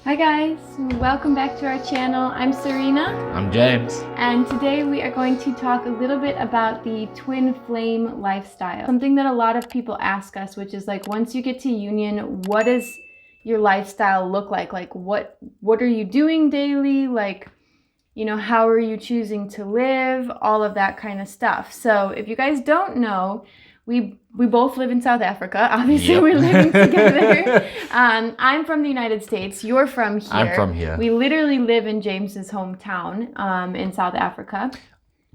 Hi guys, welcome back to our channel. I'm Serena. I'm James. And today we are going to talk a little bit about the twin flame lifestyle. Something that a lot of people ask us, which is like, once you get to Union, what does your lifestyle look like? Like what are you doing daily? Like, how are you choosing to live? All of that kind of stuff. So if you guys don't know, we both live in South Africa. Obviously, Yep. We're living together. I'm from the United States. You're from here. I'm from here. We literally live in James's hometown in South Africa.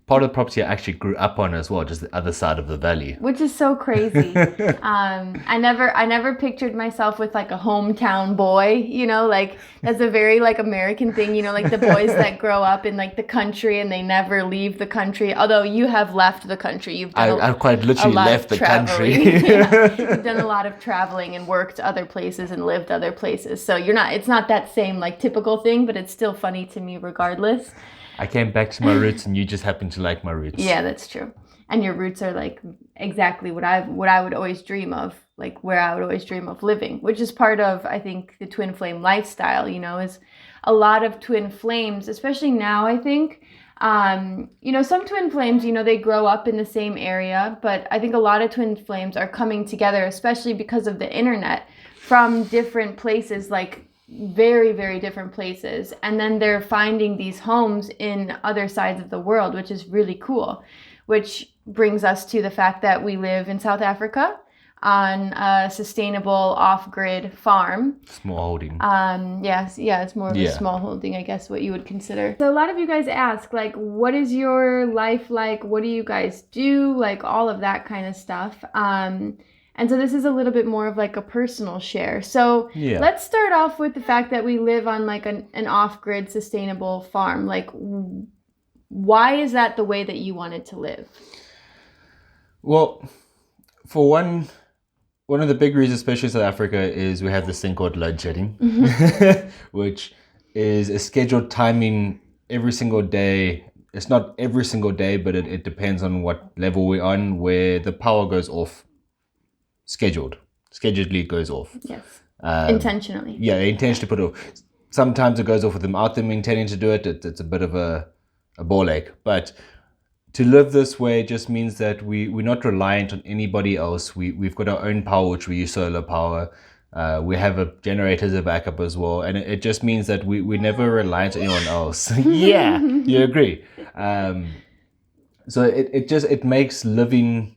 Part of the property I actually grew up on as well, just the other side of the valley. Which is so crazy. I never pictured myself with like a hometown boy, like that's a very like American thing, like the boys that grow up in like the country and they never leave the country. Although you have left the country. You've done I've quite literally left the country. Yeah. You've done a lot of traveling and worked other places and lived other places. So it's not that same like typical thing, but it's still funny to me regardless. I came back to my roots and you just happen to like my roots. Yeah, that's true. And your roots are like exactly what I would always dream of, like where I would always dream of living, which is part of, I think, the twin flame lifestyle, is a lot of twin flames, especially now, I think. Some twin flames, they grow up in the same area, but I think a lot of twin flames are coming together, especially because of the internet, from different places, like very, very different places. And then they're finding these homes in other sides of the world, which is really cool, which brings us to the fact that we live in South Africa on a sustainable off-grid farm. Small holding. It's more of a small holding, I guess, what you would consider. So a lot of you guys ask, like, what is your life like? What do you guys do? Like all of that kind of stuff. And so this is a little bit more of like a personal share. So Let's start off with the fact that we live on like an off-grid sustainable farm. Like, why is that the way that you wanted to live? Well, for one of the big reasons, especially in South Africa, is we have this thing called load shedding, which is a scheduled timing every single day. It's not every single day, but it depends on what level we're on, where the power goes off. Scheduled goes off. Yes. Intentionally. Yeah, they intentionally put it off. Sometimes it goes off without them intending to do it. It's a bit of a ball ache. But to live this way just means that we're not reliant on anybody else. We've got our own power, which we use solar power. We have a generator as a backup as well. And it just means that we're never reliant on anyone else. Yeah, you agree. So it makes living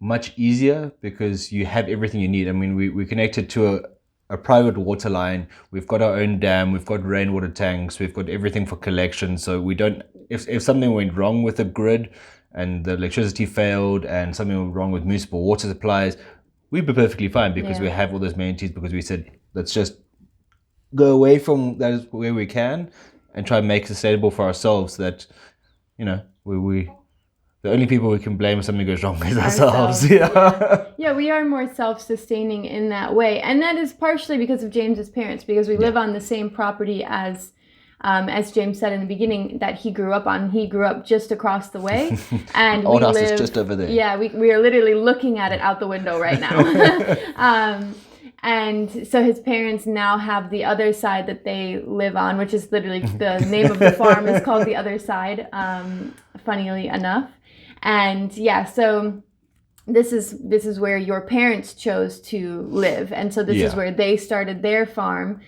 much easier because you have everything you need. I mean, we're connected to a private water line. We've got our own dam. We've got rainwater tanks. We've got everything for collection. So we don't, if something went wrong with the grid and the electricity failed and something went wrong with municipal water supplies, we'd be perfectly fine because we have all those amenities, because we said, let's just go away from that where we can and try and make it sustainable for ourselves, that, the only people we can blame if something goes wrong is ourselves. Yeah, we are more self-sustaining in that way. And that is partially because of James's parents, because we live on the same property as James said in the beginning that he grew up on. He grew up just across the way. And old house is just over there. Yeah, we are literally looking at it out the window right now. And so his parents now have the other side that they live on, which is literally the name of the farm is called The Other Side, funnily enough. And so this is where your parents chose to live. And so this is where they started their farm,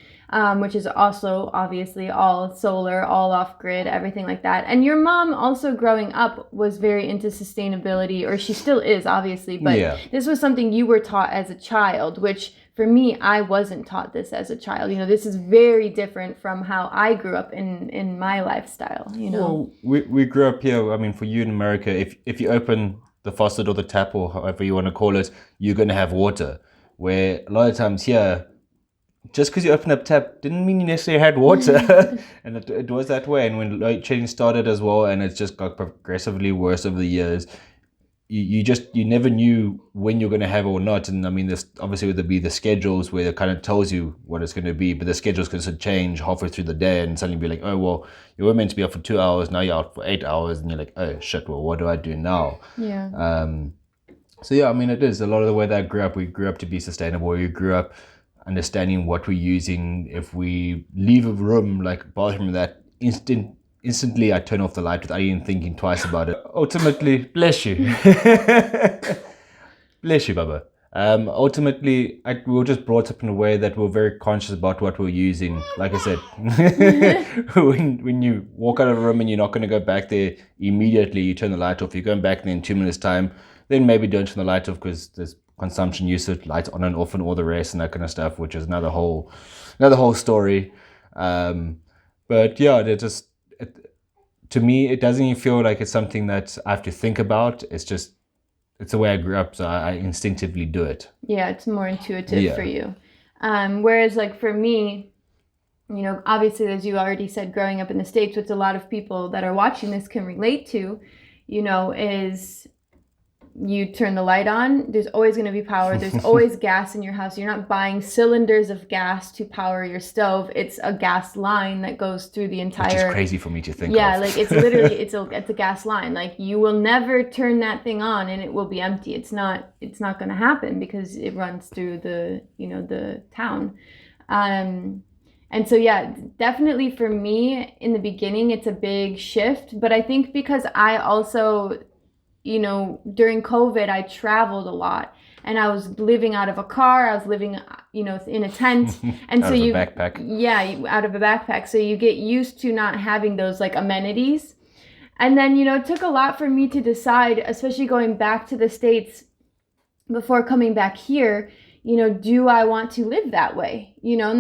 which is also obviously all solar, all off-grid, everything like that. And your mom also growing up was very into sustainability, or she still is, obviously. But this was something you were taught as a child, which for me, I wasn't taught this as a child. This is very different from how I grew up in my lifestyle, Well, we grew up here. I mean, for you in America, if you open the faucet or the tap or however you want to call it, you're going to have water. Where a lot of times here, just because you open up tap didn't mean you necessarily had water. And it was that way. And when load shedding started as well, and it's just got progressively worse over the years, you never knew when you're going to have it or not. And I mean, there's obviously would be the schedules where it kind of tells you what it's going to be, but the schedules can change halfway through the day and suddenly be like, oh, well, you were meant to be out for 2 hours, now you're out for 8 hours, and you're like, oh shit, well, what do I do now? So I mean, it is a lot of the way that I grew up. We grew up to be sustainable. We grew up understanding what we're using. If we leave a room, like a bathroom, that instantly I turn off the light without even thinking twice about it. Ultimately, bless you. Bless you, Baba. Ultimately, we were just brought up in a way that we're very conscious about what we're using. Like I said, when you walk out of a room and you're not going to go back there immediately, you turn the light off. You're going back there in 2 minutes' time, then maybe don't turn the light off because there's consumption, usage, lights on and off, and all the rest and that kind of stuff, which is another whole story. But yeah, to me, it doesn't even feel like it's something that I have to think about. It's the way I grew up, so I instinctively do it. Yeah, it's more intuitive for you. Whereas like for me, you know, obviously, as you already said, growing up in the States, which a lot of people that are watching this can relate to, you know, is you turn the light on, there's always going to be power. There's always gas in your house. You're not buying cylinders of gas to power your stove. It's a gas line that goes through the entire... Which is crazy for me to think of. Yeah, like it's literally, it's a gas line. Like you will never turn that thing on and it will be empty. It's not going to happen because it runs through the, you know, the town. And so, yeah, definitely for me in the beginning, it's a big shift. But I think because I also... You know, during COVID, I traveled a lot and I was living out of a car. I was living, you know, in a tent. And out so of a backpack. Yeah, out of a backpack. So you get used to not having those like amenities. And then, you know, it took a lot for me to decide, especially going back to the States before coming back here, you know, do I want to live that way? You know,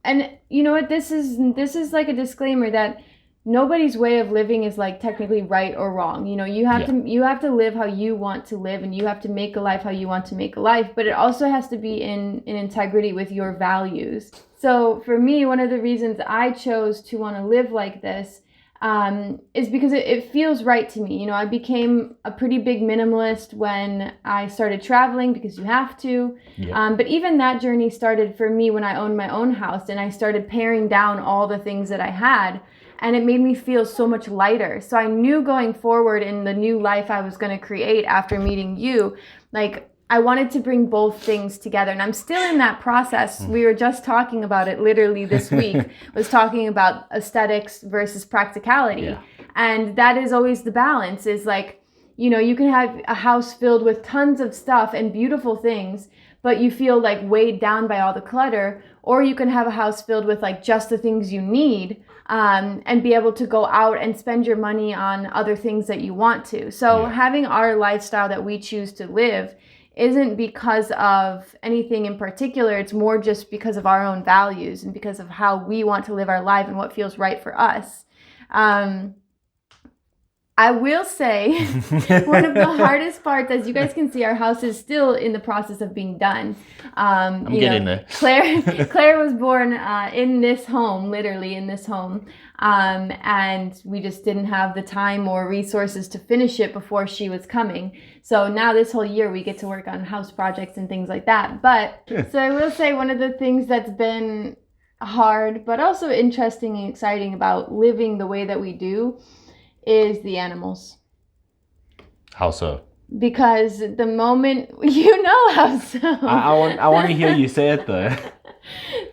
and you know what, this is like a disclaimer that nobody's way of living is like technically right or wrong. You know, you have to live how you want to live, and you have to make a life how you want to make a life, but it also has to be in integrity with your values. So for me, one of the reasons I chose to want to live like this is because it feels right to me. You know, I became a pretty big minimalist when I started traveling because you have to. Yeah. But even that journey started for me when I owned my own house and I started paring down all the things that I had. And it made me feel so much lighter. So I knew going forward in the new life I was going to create after meeting you, like I wanted to bring both things together. And I'm still in that process. We were just talking about it literally this week, was talking about aesthetics versus practicality. Yeah. And that is always the balance, is like, you know, you can have a house filled with tons of stuff and beautiful things, but you feel like weighed down by all the clutter. Or you can have a house filled with like just the things you need, and be able to go out and spend your money on other things that you want to. So having our lifestyle that we choose to live isn't because of anything in particular. It's more just because of our own values and because of how we want to live our life and what feels right for us. I will say one of the hardest parts, as you guys can see, our house is still in the process of being done. I'm getting there. Claire was born in this home, literally in this home. And we just didn't have the time or resources to finish it before she was coming. So now this whole year we get to work on house projects and things like that. But so I will say one of the things that's been hard, but also interesting and exciting about living the way that we do is the animals. How so? Because the moment, you know how so. I want to hear you say it though.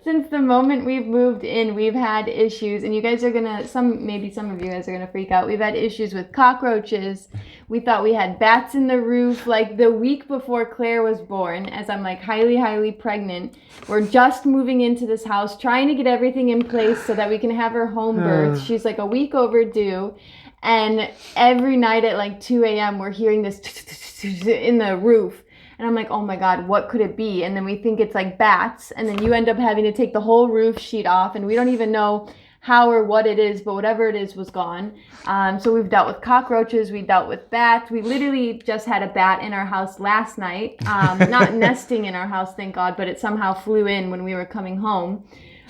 Since the moment we've moved in, we've had issues, and you guys are gonna, maybe some of you guys are gonna freak out. We've had issues with cockroaches. We thought we had bats in the roof. Like the week before Claire was born, as I'm like highly pregnant, we're just moving into this house, trying to get everything in place so that we can have her home birth. She's like a week overdue. And every night at like 2 a.m. we're hearing this in the roof. And I'm like, oh my God, what could it be? And then we think it's like bats. And then you end up having to take the whole roof sheet off. And we don't even know how or what it is, but whatever it is was gone. So we've dealt with cockroaches. We dealt with bats. We literally just had a bat in our house last night. Not nesting in our house, thank God, but it somehow flew in when we were coming home.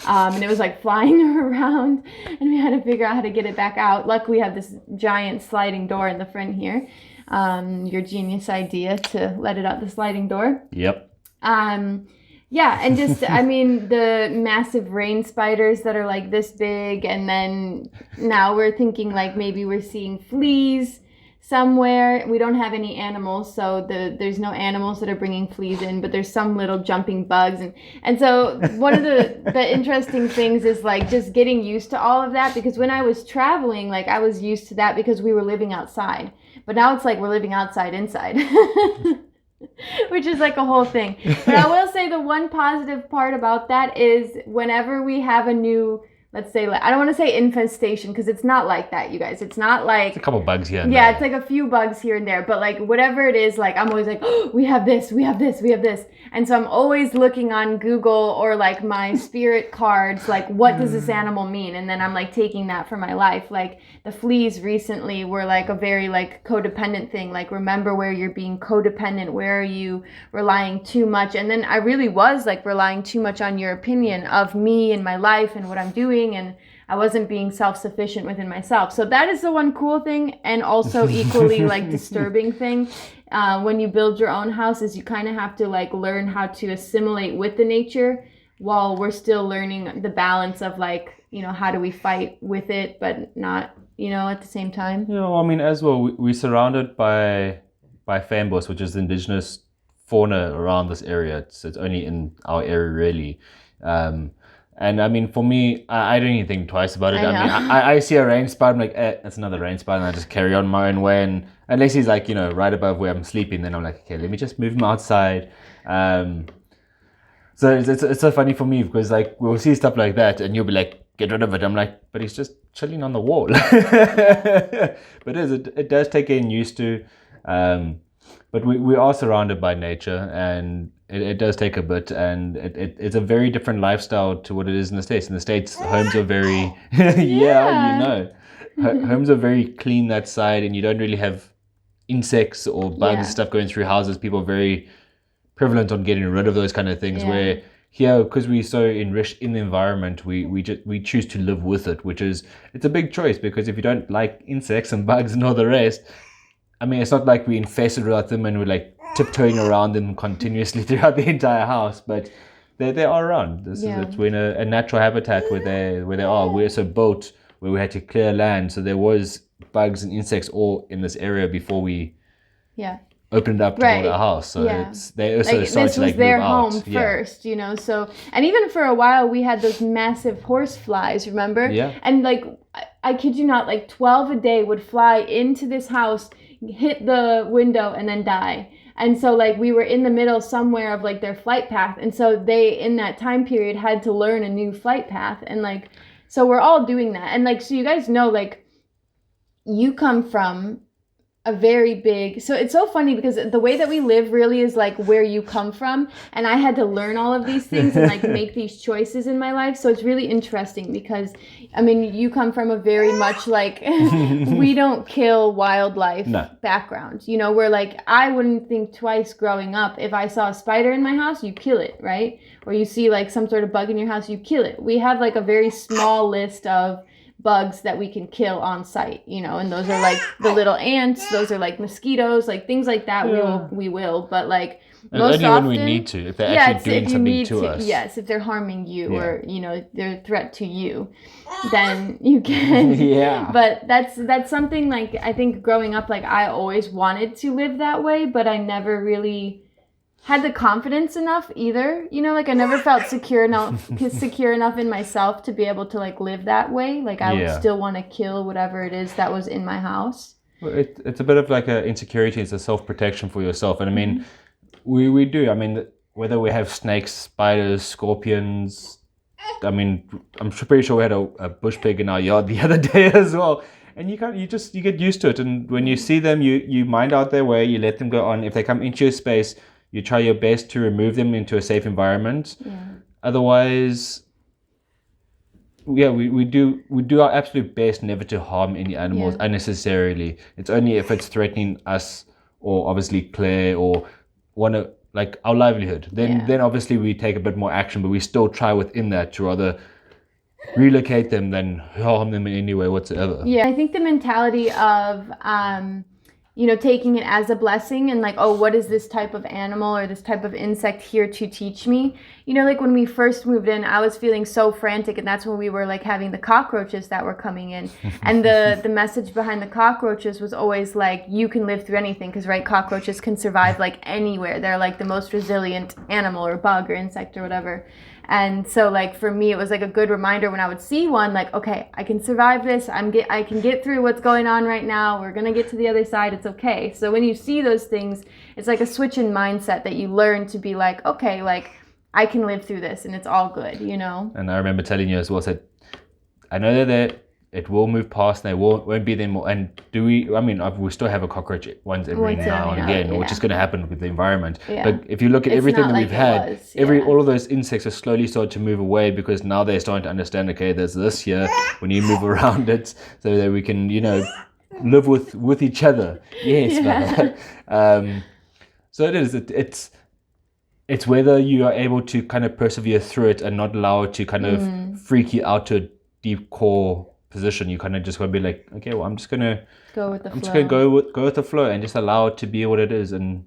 And it was like flying around, and we had to figure out how to get it back out. Luckily, we have this giant sliding door in the front here. Your genius idea to let it out the sliding door. Yep. Yeah, and just, I mean, the massive rain spiders that are like this big, and then now we're thinking like maybe we're seeing fleas. somewhere. We don't have any animals, so there's no animals that are bringing fleas in, but there's some little jumping bugs. And so one of the interesting things is like just getting used to all of that, because when I was traveling, like I was used to that because we were living outside. But now it's like we're living outside inside. Which is like a whole thing. But I will say the one positive part about that is whenever we have a new, let's say, like, I don't want to say infestation, because it's not like that, you guys. It's not like... It's a couple bugs here and yeah, there. it's like a few bugs here and there. But like whatever it is, like I'm always like, oh, we have this, we have this, we have this. And so I'm always looking on Google or like my spirit cards, like what does this animal mean? And then I'm like taking that for my life. Like the fleas recently were like a very like codependent thing. Like remember where you're being codependent, where are you relying too much? And then I really was like relying too much on your opinion of me and my life and what I'm doing, and I wasn't being self-sufficient within myself. So that is the one cool thing, and also equally like disturbing thing when you build your own house is you kind of have to like learn how to assimilate with the nature while we're still learning the balance of like, you know, how do we fight with it but not, you know, at the same time. Yeah, well, I mean, as well, we're surrounded by fambos, which is the indigenous fauna around this area. It's only in our area really. And I mean, for me, I don't even think twice about it. I mean, I see a rain spout, I'm like, that's another rain spout, and I just carry on my own way. And unless he's like, you know, right above where I'm sleeping, then I'm like, okay, let me just move him outside. So it's so funny for me because like we'll see stuff like that, and you'll be like, get rid of it. I'm like, but he's just chilling on the wall. But it does take getting used to. But we are surrounded by nature, and it does take a bit, and it's a very different lifestyle to what it is in the States. In the States, homes are very, yeah, you know, homes are very clean that side, and you don't really have insects or bugs, stuff going through houses. People are very prevalent on getting rid of those kind of things, where here, because we're so enriched in the environment, we choose to live with it, which is, it's a big choice, because if you don't like insects and bugs and all the rest, I mean, it's not like we infested with them and we're like tiptoeing around them continuously throughout the entire house, but they are around. We're in a natural habitat where they are. We're so built where we had to clear land, so there was bugs and insects all in this area before we opened it up to build our house. So they also like, started this to was like their move home out. first, you know. So, and even for a while we had those massive horse flies, remember? Yeah. And like I kid you not, like 12 a day would fly into this house, hit the window, and then die. And so like we were in the middle somewhere of like their flight path, and so they in that time period had to learn a new flight path. And like, so we're all doing that. And like, so you guys know, like, you come from a very big, so it's so funny because the way that we live really is like where you come from, and I had to learn all of these things and like make these choices in my life. So it's really interesting because I mean, you come from a very much like we don't kill wildlife background, you know. Where like I wouldn't think twice growing up, if I saw a spider in my house, you kill it, right? Or you see like some sort of bug in your house, you kill it. We have like a very small list of bugs that we can kill on site, you know, and those are like the little ants, those are like mosquitoes, like things like that. We will, but like and most only often when we need to, if they're actually doing something to us. Yes, if they're harming you or, you know, they're a threat to you, then you can. But that's something like, I think growing up, like I always wanted to live that way, but I never really had the confidence enough either, you know, like I never felt secure enough in myself to be able to like live that way. Like I would still want to kill whatever it is that was in my house. Well, it's a bit of like a insecurity. It's a self-protection for yourself. And I mean, we do. I mean, whether we have snakes, spiders, scorpions. I mean, I'm pretty sure we had a bush pig in our yard the other day as well. And you get used to it. And when you see them, you mind out their way. You let them go on. If they come into your space, you try your best to remove them into a safe environment. Otherwise, we do our absolute best never to harm any animals unnecessarily. It's only if it's threatening us or obviously Claire or one of like our livelihood. Then obviously we take a bit more action, but we still try within that to rather relocate them than harm them in any way whatsoever. Yeah, I think the mentality of taking it as a blessing and like, oh, what is this type of animal or this type of insect here to teach me? Like when we first moved in, I was feeling so frantic, and that's when we were like having the cockroaches that were coming in. And the message behind the cockroaches was always like, you can live through anything, because cockroaches can survive like anywhere. They're like the most resilient animal or bug or insect or whatever. And so like for me, it was like a good reminder when I would see one, like, okay, I can survive this. I can get through what's going on right now. We're going to get to the other side. It's okay. So when you see those things, it's like a switch in mindset that you learn to be like, okay, like I can live through this and it's all good, And I remember telling you as well, said, I know that it will move past and they won't be there more. And we still have a cockroach once every now and again, which is going to happen with the environment. Yeah. But if you look at everything that we've had, all of those insects are slowly starting to move away, because now they're starting to understand, okay, there's this here, we need to move around it so that we can, live with each other. Yes. Yeah. So it is. It's whether you are able to kind of persevere through it and not allow it to kind of freak you out to a deep core position. You kind of just want to be like, okay, well, I'm just gonna go with the flow. I'm just gonna go with the flow and just allow it to be what it is. And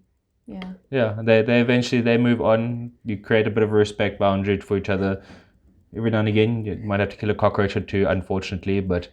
they eventually move on. You create a bit of a respect boundary for each other. Every now and again, you might have to kill a cockroach or two, unfortunately, but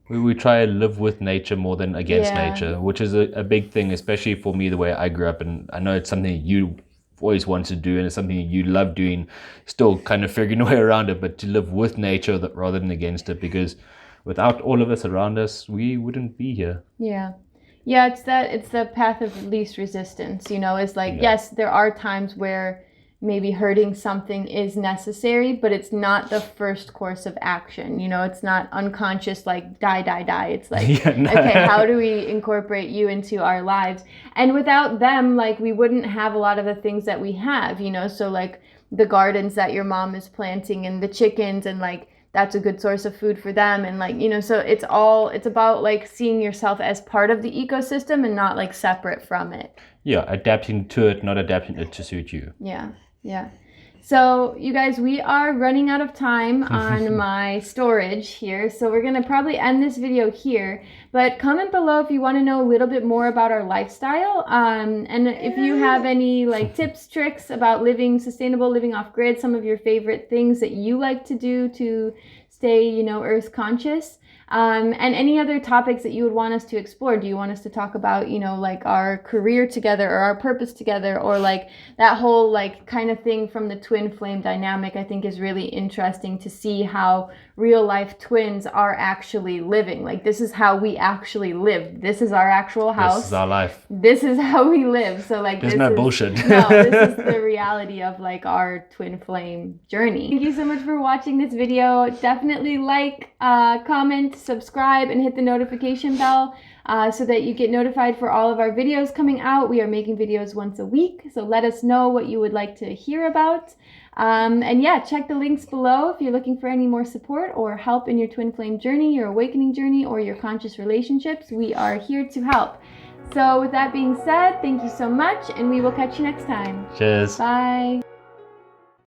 we try to live with nature more than against nature, which is a big thing, especially for me, the way I grew up. And I know it's something you always wanted to do, and it's something you love doing, still kind of figuring a way around it, but to live with nature rather than against it, because without all of us around us, we wouldn't be here. It's the path of least resistance. It's like, yes, there are times where maybe hurting something is necessary, but it's not the first course of action. It's not unconscious, like die. It's like, okay, how do we incorporate you into our lives? And without them, like we wouldn't have a lot of the things that we have, so like the gardens that your mom is planting and the chickens, and like that's a good source of food for them. And like, so it's about like seeing yourself as part of the ecosystem and not like separate from it. Yeah, adapting to it, not adapting it to suit you. Yeah. So you guys, we are running out of time on my storage here. So we're going to probably end this video here, but comment below if you want to know a little bit more about our lifestyle. And if you have any like tips, tricks about sustainable living off grid, some of your favorite things that you like to do to stay, earth conscious. And any other topics that you would want us to explore. Do you want us to talk about, like our career together or our purpose together, or like that whole like kind of thing from the twin flame dynamic? I think is really interesting to see how real life twins are actually living. Like this is how we actually live. This is our actual house. This is our life. This is how we live. So like there's no bullshit. No, this is the reality of like our twin flame journey. Thank you so much for watching this video. Definitely like, comment, subscribe, and hit the notification bell so that you get notified for all of our videos coming out. We are making videos once a week, so let us know what you would like to hear about. And yeah, check the links below if you're looking for any more support or help in your twin flame journey, your awakening journey, or your conscious relationships. We are here to help. So with that being said, thank you so much, and we will catch you next time. Cheers. Bye.